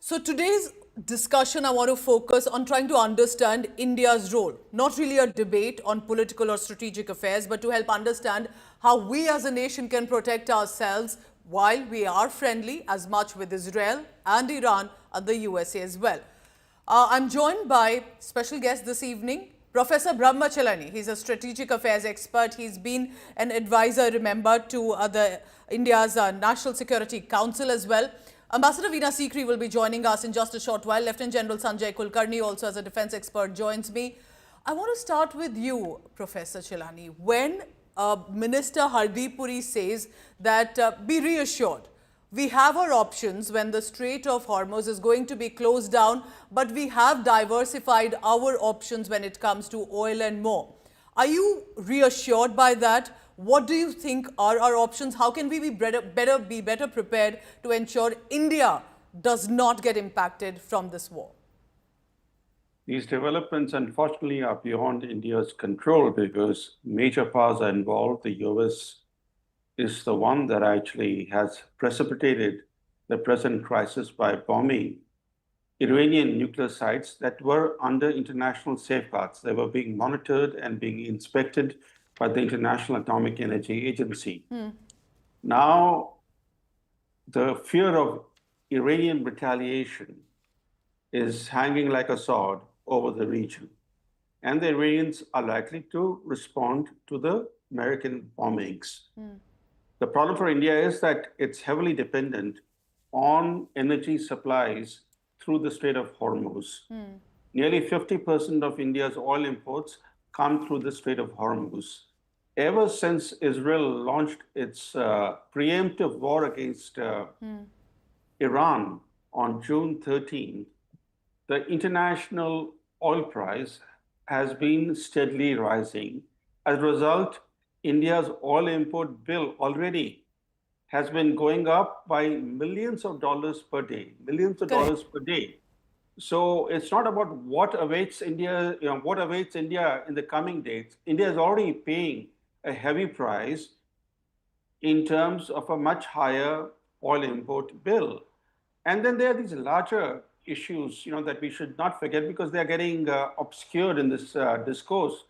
So today's discussion, I want to focus on trying to understand India's role. Not really a debate on political or strategic affairs, but to help understand how we as a nation can protect ourselves while we are friendly as much with Israel and Iran and the USA as well. I'm joined by special guest this evening, Professor Brahmachalani. He's a strategic affairs expert. He's been an advisor, remember, to the India's National Security Council as well. Ambassador Veena Sikri will be joining us in just a short while. Lieutenant General Sanjay Kulkarni, also as a defense expert, joins me. I want to start with you, Professor Chelani. When Minister Hardeep Puri says that be reassured, we have our options when the Strait of Hormuz is going to be closed down, but we have diversified our options when it comes to oil and more. Are you reassured by that? What do you think are our options? How can we be better prepared to ensure India does not get impacted from this war? These developments, unfortunately, are beyond India's control because major powers are involved. The US is the one that actually has precipitated the present crisis by bombing Iranian nuclear sites that were under international safeguards. They were being monitored and being inspected by the International Atomic Energy Agency. Now, the fear of Iranian retaliation is hanging like a sword over the region. And the Iranians are likely to respond to the American bombings. The problem for India is that it's heavily dependent on energy supplies through the Strait of Hormuz. Nearly 50% of India's oil imports come through the Strait of Hormuz. Ever since Israel launched its preemptive war against Iran on June 13th, the international oil price has been steadily rising. As a result, India's oil import bill already has been going up by millions of dollars per day, millions of dollars per day. So it's not about what awaits India, what awaits India in the coming days. India is already paying a heavy price in terms of a much higher oil import bill. And then there are these larger issues, that we should not forget because they are getting obscured in this discourse,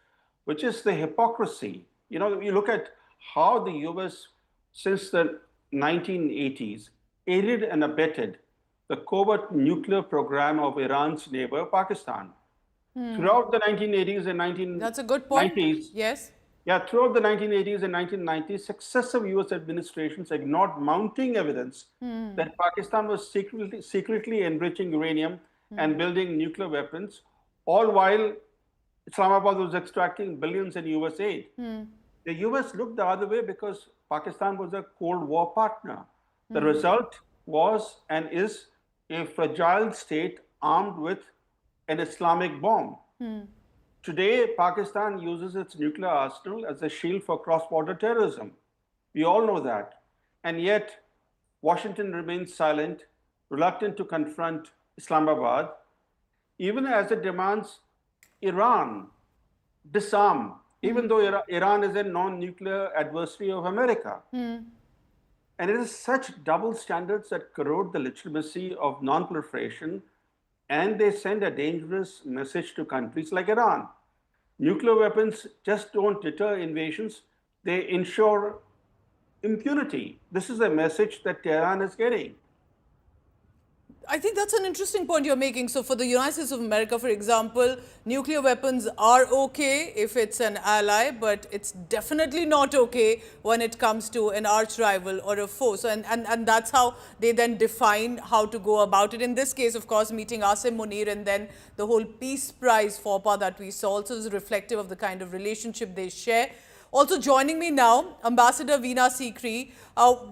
which is the hypocrisy. You look at how the US, since the 1980s, aided and abetted the covert nuclear program of Iran's neighbor, Pakistan. Throughout the 1980s and 1990s. That's a good point. Yes. Yeah, throughout the 1980s and 1990s, successive US administrations ignored mounting evidence that Pakistan was secretly enriching uranium and building nuclear weapons, all while Islamabad was extracting billions in US aid. The US looked the other way because Pakistan was a Cold War partner. The result was and is a fragile state armed with an Islamic bomb. Today, Pakistan uses its nuclear arsenal as a shield for cross-border terrorism. We all know that. And yet, Washington remains silent, reluctant to confront Islamabad, even as it demands Iran disarm, even though Iran is a non-nuclear adversary of America. And it is such double standards that corrode the legitimacy of non-proliferation, and they send a dangerous message to countries like Iran. Nuclear weapons just don't deter invasions, they ensure impunity. This is a message that Tehran is getting. I think that's an interesting point you're making. So for the United States of America, for example, nuclear weapons are okay if it's an ally, but it's definitely not okay when it comes to an arch rival or a foe. So, and that's how they then define how to go about it. In this case, of course, meeting Asim Munir and then the whole Peace Prize FOPA that we saw also is reflective of the kind of relationship they share. Also joining me now, Ambassador Veena Sikri,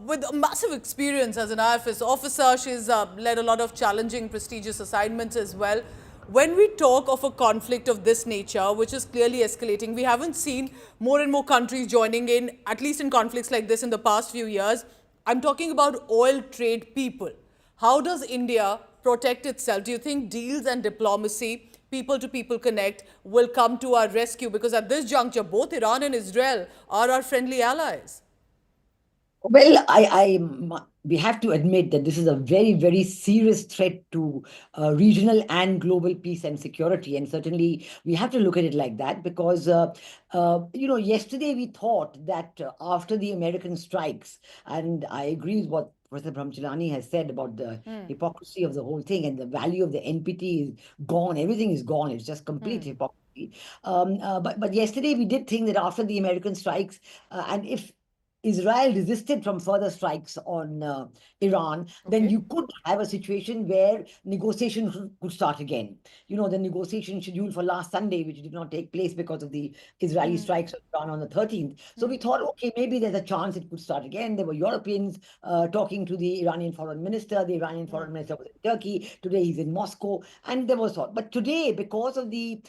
with a massive experience as an IFS officer. She's led a lot of challenging, prestigious assignments as well. When we talk of a conflict of this nature, which is clearly escalating, we haven't seen more and more countries joining in, at least in conflicts like this in the past few years. I'm talking about oil trade people. How does India protect itself? Do you think deals and diplomacy, people-to-people connect, will come to our rescue? Because at this juncture, both Iran and Israel are our friendly allies. Well, we have to admit that this is a very, very serious threat to regional and global peace and security. And certainly we have to look at it like that because, yesterday we thought that after the American strikes, and I agree with what Professor Brahmacharani has said about the hypocrisy of the whole thing and the value of the NPT is gone. Everything is gone. It's just complete hypocrisy. But yesterday we did think that after the American strikes, and if Israel resisted from further strikes on Iran, then Okay. you could have a situation where negotiations could start again. The negotiation scheduled for last Sunday, which did not take place because of the Israeli strikes on Iran on the 13th. So we thought, okay, maybe there's a chance it could start again. There were Europeans talking to the Iranian foreign minister. The Iranian foreign minister was in Turkey. Today he's in Moscow. And there was thought. But today, because of the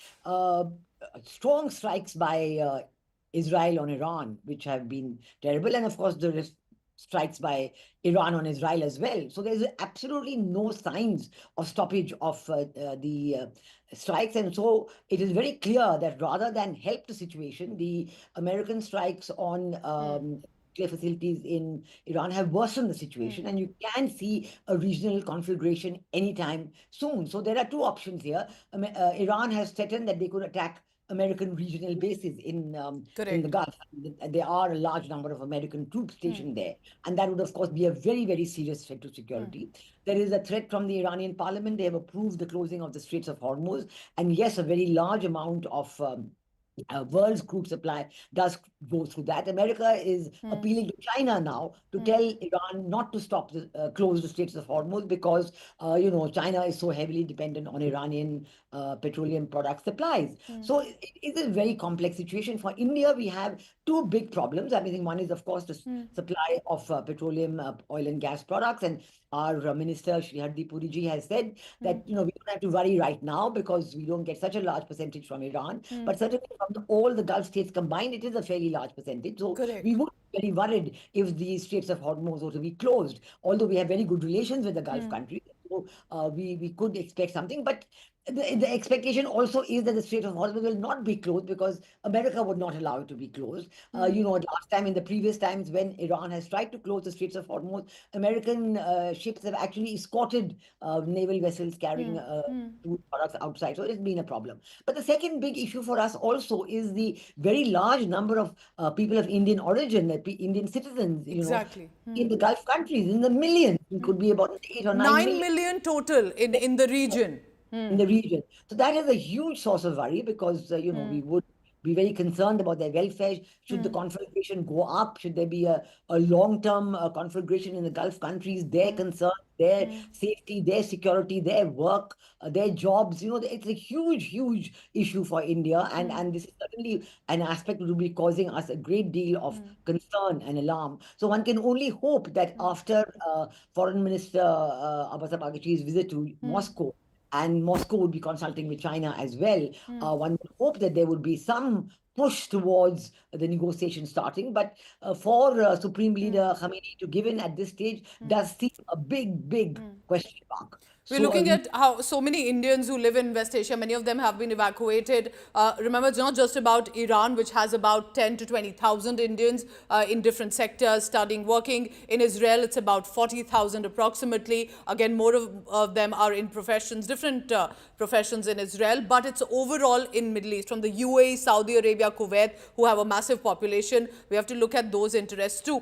strong strikes by Israel on Iran, which have been terrible. And of course, there is strikes by Iran on Israel as well. So there's absolutely no signs of stoppage of the strikes. And so it is very clear that rather than help the situation, the American strikes on nuclear facilities in Iran have worsened the situation, and you can see a regional conflagration anytime soon. So there are two options here. Iran has threatened that they could attack American regional bases in the Correct. Gulf. There are a large number of American troops stationed there, and that would, of course, be a very, very serious threat to security. There is a threat from the Iranian parliament. They have approved the closing of the Straits of Hormuz, and yes, a very large amount of world's crude supply does go through that. America is appealing to China now to tell Iran not to close the Straits of Hormuz because China is so heavily dependent on Iranian petroleum product supplies. So it is a very complex situation. For India, we have two big problems. I mean, one is, of course, the supply of petroleum, oil and gas products, and our minister Shri Hardeep Puri ji has said that we don't have to worry right now because we don't get such a large percentage from Iran, but certainly from all the Gulf states combined, it is a fairly large percentage. So we Correct. would be very worried if the Straits of Hormuz were to be closed. Although we have very good relations with the Gulf countries, so we could expect something, but the expectation also is that the Strait of Hormuz will not be closed because America would not allow it to be closed. Last time, in the previous times when Iran has tried to close the Straits of Hormuz, American ships have actually escorted naval vessels carrying food products outside. So it's been a problem. But the second big issue for us also is the very large number of people of Indian origin, Indian citizens, Exactly. in the Gulf countries, in the millions. It could be about 8 or 9 9 million million total in the region. in the region. So that is a huge source of worry because, we would be very concerned about their welfare. Should the conflagration go up? Should there be a long-term conflagration in the Gulf countries? Their concerns, their safety, their security, their work, their jobs. It's a huge, huge issue for India. And this is certainly an aspect that will be causing us a great deal of concern and alarm. So one can only hope that after Foreign Minister Abbas Araghchi's visit to Moscow, and Moscow would be consulting with China as well. One would hope that there would be some push towards the negotiation starting, but for Supreme Leader Khamenei to give in at this stage does seem a big, big question mark. We're So looking at how so many Indians who live in West Asia, many of them have been evacuated. Remember, it's not just about Iran, which has about 10 to 20,000 Indians in different sectors studying, working. In Israel, it's about 40,000 approximately. Again, more of them are in professions, different professions in Israel. But it's overall in Middle East, from the UAE, Saudi Arabia, Kuwait, who have a massive population. We have to look at those interests too.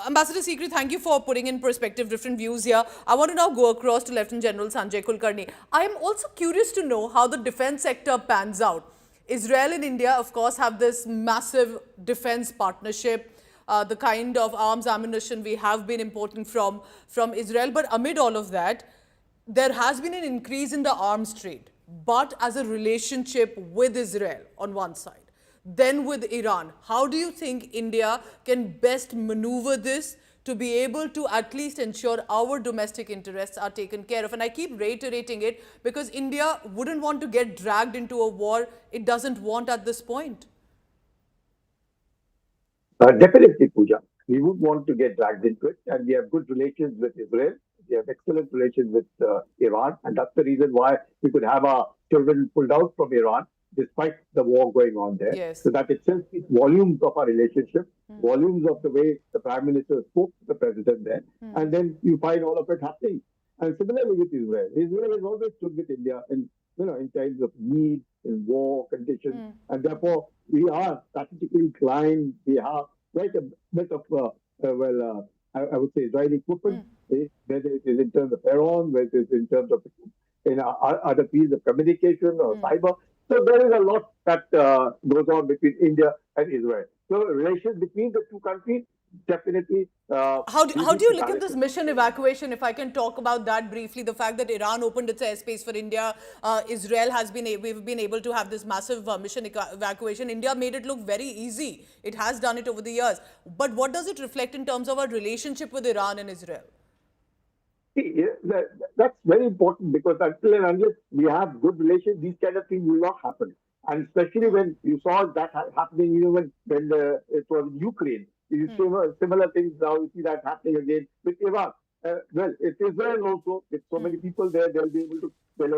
Ambassador Sikri, thank you for putting in perspective different views here. I want to now go across to Lieutenant General Sanjay Kulkarni. I am also curious to know how the defense sector pans out. Israel and India, of course, have this massive defense partnership, the kind of arms ammunition we have been importing from Israel. But amid all of that, there has been an increase in the arms trade, but as a relationship with Israel on one side. Then with Iran, how do you think India can best maneuver this to be able to at least ensure our domestic interests are taken care of? And I keep reiterating it because India wouldn't want to get dragged into a war it doesn't want at this point. Definitely, Pooja. We would want to get dragged into it, and we have good relations with Israel. We have excellent relations with Iran, and that's the reason why we could have our children pulled out from Iran despite the war going on there. Yes. So that itself speaks volumes of our relationship, volumes of the way the Prime Minister spoke to the President there. And then you find all of it happening. And similarly with Israel. Israel has always stood with India in times of need, in war conditions. And therefore, we are strategically inclined. We have quite a bit of, I would say, Israeli equipment, whether it is in terms of Iran, whether it is in terms of other fields of communication or cyber. So there is a lot that goes on between India and Israel. So relations between the two countries definitely. How do you look at this mission evacuation? If I can talk about that briefly, the fact that Iran opened its airspace for India, Israel has we've been able to have this massive mission evacuation. India made it look very easy. It has done it over the years. But what does it reflect in terms of our relationship with Iran and Israel? See, that's very important because until and unless we have good relations, these kind of things will not happen. And especially when you saw that happening even when it was in Ukraine. You see similar things now, you see that happening again with Iran. Well, it's Israel also, with so many people there, they'll be able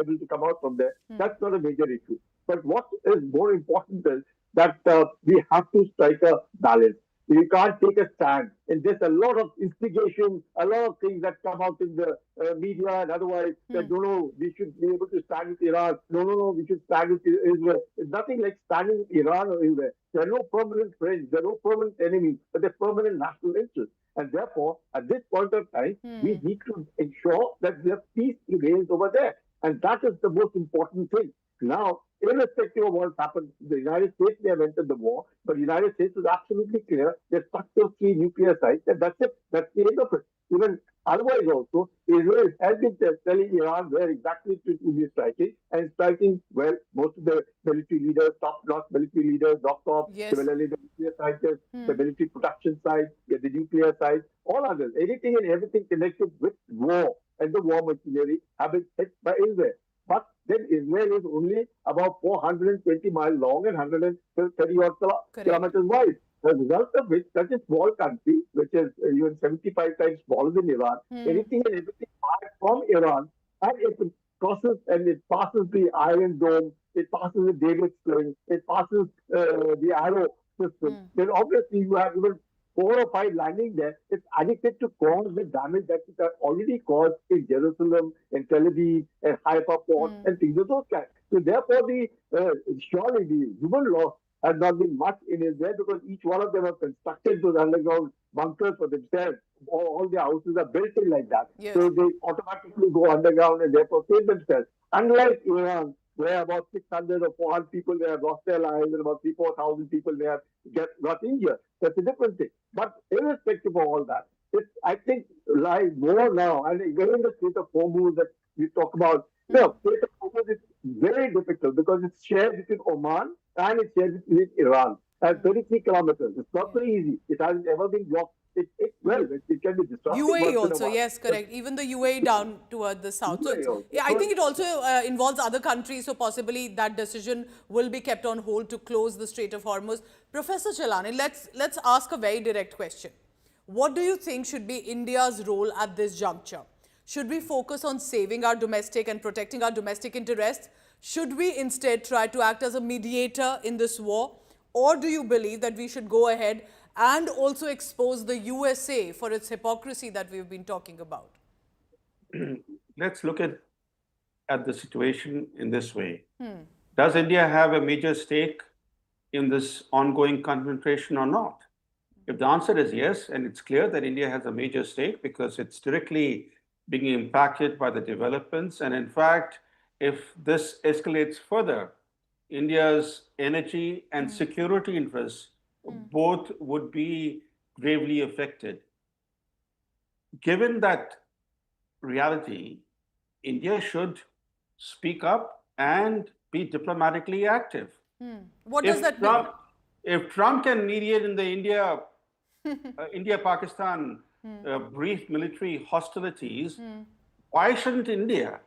to come out from there. That's not a major issue. But what is more important is that we have to strike a balance. You can't take a stand. And there's a lot of instigation, a lot of things that come out in the media and otherwise that, no, we should be able to stand with Iran. No, we should stand with Israel. It's nothing like standing with Iran or Israel. There are no permanent friends. There are no permanent enemies, but they're permanent national interests. And therefore, at this point of time, we need to ensure that there's peace prevails over there. And that is the most important thing. Now, irrespective of what's happened, the United States may have entered the war, but the United States is absolutely clear they stuck those 3 nuclear sites, and that's it. That's the end of it. Even otherwise also, Israel has been telling Iran where exactly to be striking, and striking, well, most of the military leaders, top-notch military leaders, knocked off, similarly the nuclear scientists, the military production side, the nuclear side, all others, anything and everything connected with war and the war machinery have been hit by Israel. But then Israel is only about 420 miles long and 130 odd kilometers wide. The result of which, such a small country, which is even 75 times smaller than Iran, anything and everything from Iran, and it crosses and it passes the Iron Dome, it passes the David Sling, it passes the Arrow system, then obviously you have even 4 or 5 landing there, it's adequate to cause the damage that it has already caused in Jerusalem, in Tel Aviv, and Haifa port, and things of those kinds. So therefore, surely the human loss has not been much in Israel because each one of them have constructed those underground bunkers for themselves. All their houses are built in like that. So they automatically go underground and therefore save themselves. Unlike Iran, where about 600 or 400 people may have lost their lives and about 3,000-4,000 people may have got injured. That's a different thing. But irrespective of all that, I think lies more now, and even in the Strait of Hormuz that we talk about, no, Strait of Hormuz is very difficult because it's shared between Oman and it's shared between Iran. And 33 kilometers. It's not very easy. It hasn't ever been blocked. It can be disrupted. UAE also, yes, correct. Even the UAE down toward the south. So I think it also involves other countries, so possibly that decision will be kept on hold to close the Strait of Hormuz. Professor Chelani, let's ask a very direct question. What do you think should be India's role at this juncture? Should we focus on saving our domestic and protecting our domestic interests? Should we instead try to act as a mediator in this war? Or do you believe that we should go ahead and also expose the USA for its hypocrisy that we've been talking about? Let's look at the situation in this way. Does India have a major stake in this ongoing confrontation or not? If the answer is yes, and it's clear that India has a major stake because it's directly being impacted by the developments, and in fact, if this escalates further, India's energy and security interests both would be gravely affected. Given that reality, India should speak up and be diplomatically active. What does that mean? If Trump can mediate in the India-Pakistan brief military hostilities, why shouldn't India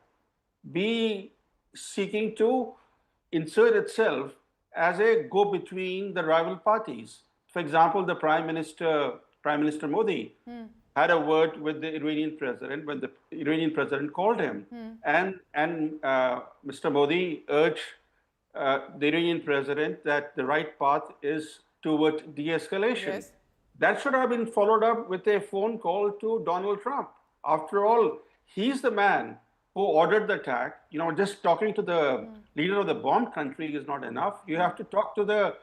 be seeking to insert itself as a go-between the rival parties? For example, the Prime Minister Modi had a word with the Iranian president when the Iranian president called him, and Mr. Modi urged the Iranian president that the right path is toward de-escalation. Yes. That should have been followed up with a phone call to Donald Trump. After all, he's the man who ordered the attack. You know, just talking to the leader of the bombed country is not enough. You have to talk to the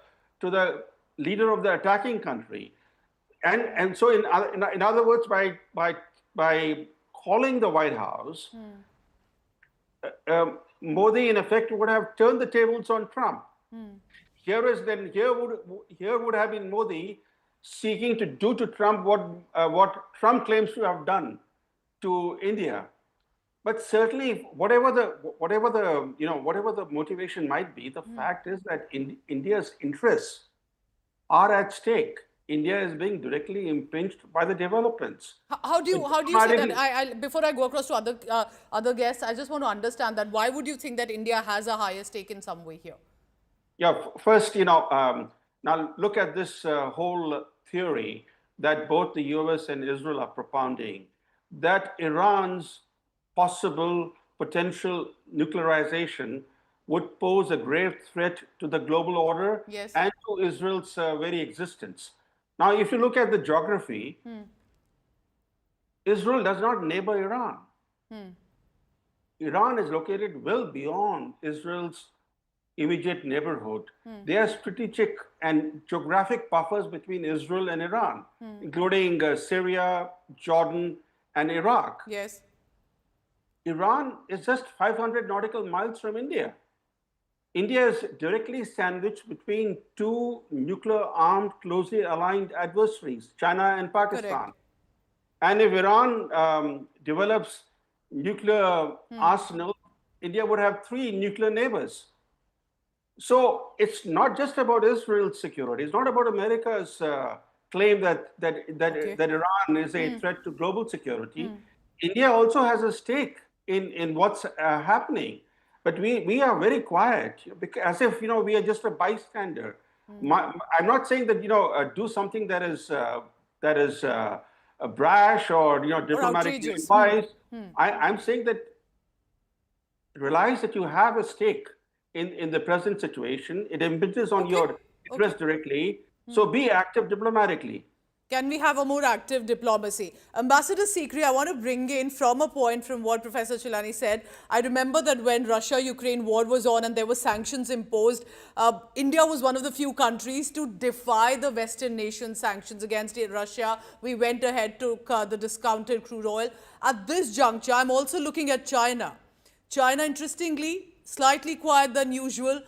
leader of the attacking country. And so in other words, by calling the White House, Modi in effect would have turned the tables on Trump. Here would have been Modi seeking to do to Trump what Trump claims to have done to India. But certainly, whatever the motivation might be, the fact is that India's interests are at stake. India is being directly impinged by the developments. How do you say that? Before I go across to other guests, I just want to understand that. Why would you think that India has a higher stake in some way here? Yeah, first, now look at this whole theory that both the US and Israel are propounding, that Iran's possible potential nuclearization would pose a grave threat to the global order and to Israel's very existence. Now, if you look at the geography, Israel does not neighbor Iran. Iran is located well beyond Israel's immediate neighborhood. There are strategic and geographic buffers between Israel and Iran, including Syria, Jordan, and Iraq. Yes. Iran is just 500 nautical miles from India. India is directly sandwiched between two nuclear-armed, closely aligned adversaries, China and Pakistan. Correct. And if Iran develops nuclear arsenal, India would have 3 nuclear neighbors. So it's not just about Israel's security. It's not about America's claim that Iran is a threat to global security. India also has a stake in what's happening. But we are very quiet, as if we are just a bystander. I'm not saying that do something that is brash or diplomatically advised. I'm saying that realize that you have a stake in the present situation. It impinges on your interest directly. So be active diplomatically. Can we have a more active diplomacy? Ambassador Sikri, I want to bring in from a point from what Professor Chilani said. I remember that when Russia-Ukraine war was on and there were sanctions imposed, India was one of the few countries to defy the Western nations' sanctions against Russia. We went ahead, took the discounted crude oil. At this juncture, I'm also looking at China. China, interestingly, slightly quiet than usual.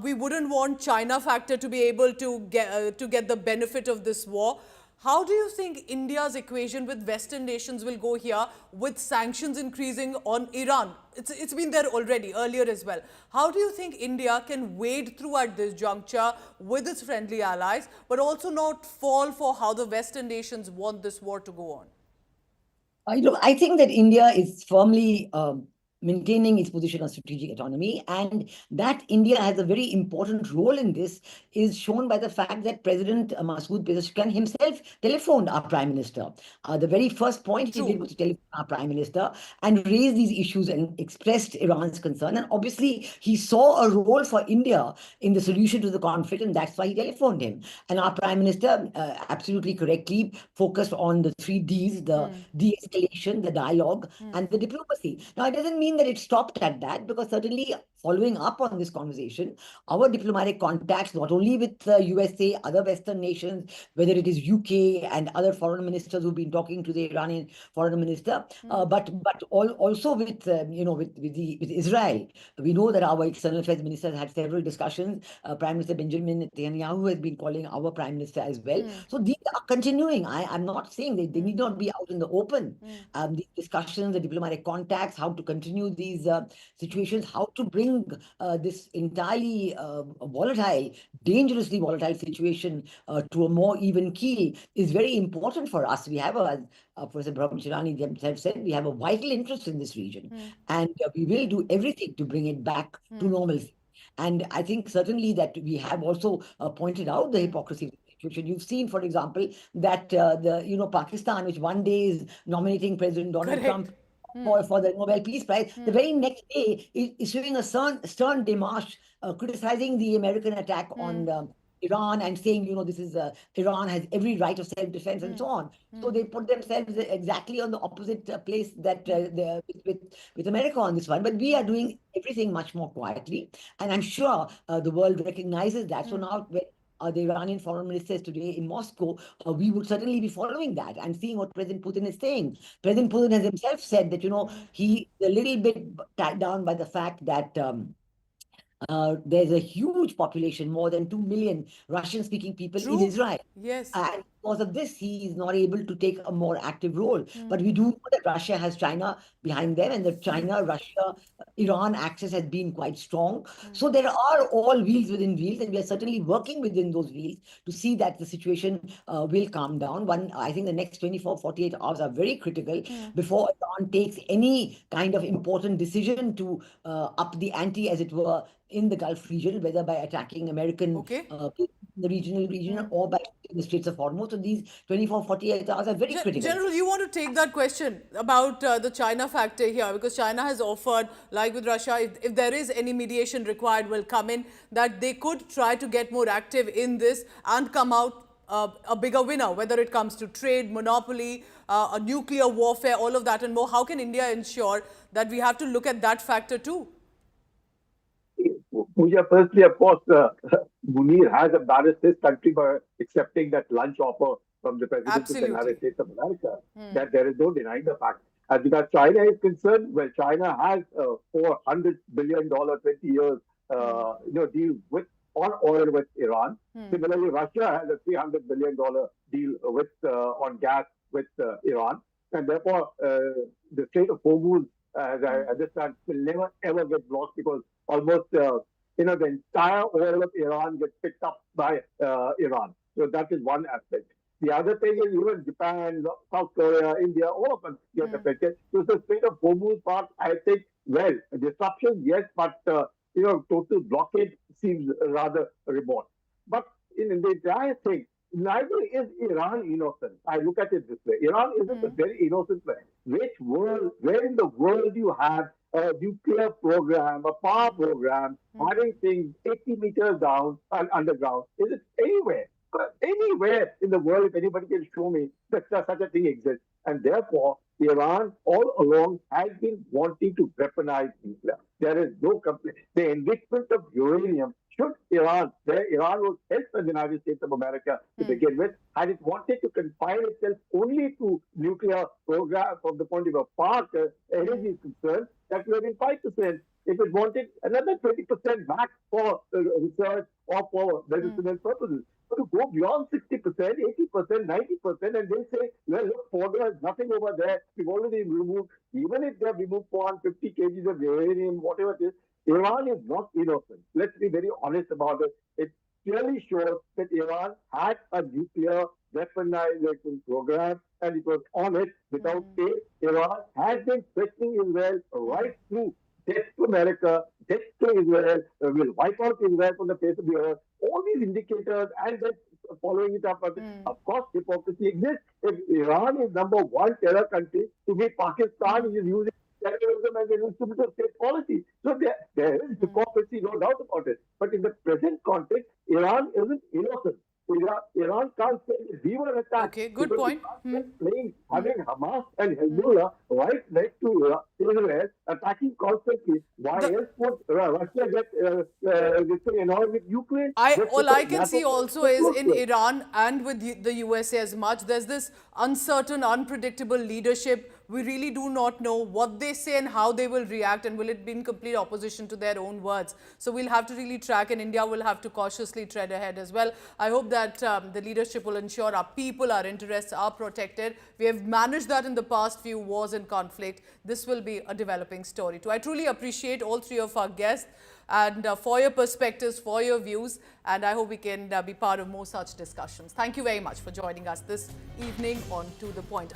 We wouldn't want China factor to be able to get the benefit of this war. How do you think India's equation with Western nations will go here with sanctions increasing on Iran? It's been there already, earlier as well. How do you think India can wade through at this juncture with its friendly allies, but also not fall for how the Western nations want this war to go on? I think that India is firmly maintaining its position of strategic autonomy, and that India has a very important role in this is shown by the fact that President Masood Pezeshkian himself telephoned our Prime Minister. The very first point he did was to telephone our Prime Minister and raise these issues and expressed Iran's concern. And obviously, he saw a role for India in the solution to the conflict, and that's why he telephoned him. And our Prime Minister absolutely correctly focused on the 3 Ds, the de-escalation, the dialogue, and the diplomacy. Now, it doesn't mean that it stopped at that, because certainly following up on this conversation, our diplomatic contacts, not only with the USA, other Western nations, whether it is UK and other foreign ministers who've been talking to the Iranian foreign minister, but also with Israel. We know that our external affairs minister has had several discussions. Prime Minister Benjamin Netanyahu has been calling our Prime Minister as well. So these are continuing. I'm not saying that they need not be out in the open. These discussions, the diplomatic contacts, how to continue these situations, how to bring this entirely volatile, dangerously volatile situation to a more even keel is very important for us. We have, as Professor Chilani themselves said, we have a vital interest in this region, and we will do everything to bring it back to normalcy. And I think certainly that we have also pointed out the hypocrisy of the situation. You've seen, for example, that Pakistan, which one day is nominating President Donald Trump, for the Nobel Peace Prize, the very next day is issuing a stern démarche criticizing the American attack on Iran and saying, this is Iran has every right of self-defense and so on. So they put themselves exactly on the opposite place that with America on this one. But we are doing everything much more quietly, and I'm sure the world recognizes that. So now, when the Iranian foreign minister is today in Moscow, we would certainly be following that and seeing what President Putin is saying. President Putin has himself said that, he is a little bit tied down by the fact that there's a huge population, more than 2 million Russian-speaking people in Israel. Yes. And because of this, he is not able to take a more active role. But we do know that Russia has China behind them, and the China-Russia-Iran axis has been quite strong. So there are all wheels within wheels, and we are certainly working within those wheels to see that the situation will calm down. I think the next 24, 48 hours are very critical before Iran takes any kind of important decision to up the ante, as it were, in the Gulf region, whether by attacking American the regional region or by the Straits of Hormuz. So these 24, 48 hours are very critical. General, you want to take that question about the China factor here, because China has offered, like with Russia, if there is any mediation required, will come in, that they could try to get more active in this and come out a bigger winner, whether it comes to trade, monopoly, a nuclear warfare, all of that and more. How can India ensure that we have to look at that factor too? Pooja, firstly, of course, Munir has embarrassed his country by accepting that lunch offer from the President of the United States of America. That there is no denying the fact. As regards China is concerned, well, China has $400 billion 20 years deal on oil with Iran. Similarly, Russia has a $300 billion deal with on gas with Iran, and therefore the Strait of Hormuz, as I understand, will never ever get blocked, because almost the entire oil of Iran gets picked up by Iran. So that is one aspect. The other thing is even Japan, South Korea, India, all of them get affected. So the Strait of Hormuz part, I think, well, disruption, yes, but total blockade seems rather remote. But in the entire thing, neither is Iran innocent. I look at it this way. Iran isn't a very innocent way. Where in the world do you have a nuclear program, a power program, firing things 80 meters down and underground? Is it anywhere? Anywhere in the world, if anybody can show me that such a thing exists. And therefore, Iran all along has been wanting to weaponize nuclear. There is no complaint. The enrichment of uranium, Iran would help the United States of America to begin with, had it wanted to confine itself only to nuclear program from the point of view of power energy is concerned, that would have been 5%. If it wanted another 20% back for research or for medicinal purposes. But to go beyond 60%, 80%, 90%, and then say, well, look, there's nothing over there. We've already removed, even if they have removed 450 kgs of uranium, whatever it is, Iran is not innocent. Let's be very honest about it. It clearly shows that Iran had a nuclear weaponization program, and it was on it without pay. Iran has been threatening Israel right through. Death to America, death to Israel, will wipe out Israel from the face of the earth. All these indicators, and then following it up, of course, hypocrisy exists. If Iran is number one terror country, to me, Pakistan is using terrorism as an instrument of state policy. So there is hypocrisy, no doubt about it. But in the present context, Iran isn't innocent. Iran can't say we were attacked. Okay, good point. Having Hamas and Hezbollah right next to Israel, attacking constantly. Why else would Russia get annoyed with Ukraine? All I can see also is in Iran and with the USA as much, there's this uncertain, unpredictable leadership. We really do not know what they say and how they will react, and will it be in complete opposition to their own words. So we'll have to really track, and India will have to cautiously tread ahead as well. I hope that the leadership will ensure our people, our interests are protected. We have managed that in the past few wars and conflict. This will be a developing story too. I truly appreciate all three of our guests and for your perspectives, for your views, and I hope we can be part of more such discussions. Thank you very much for joining us this evening on To The Point.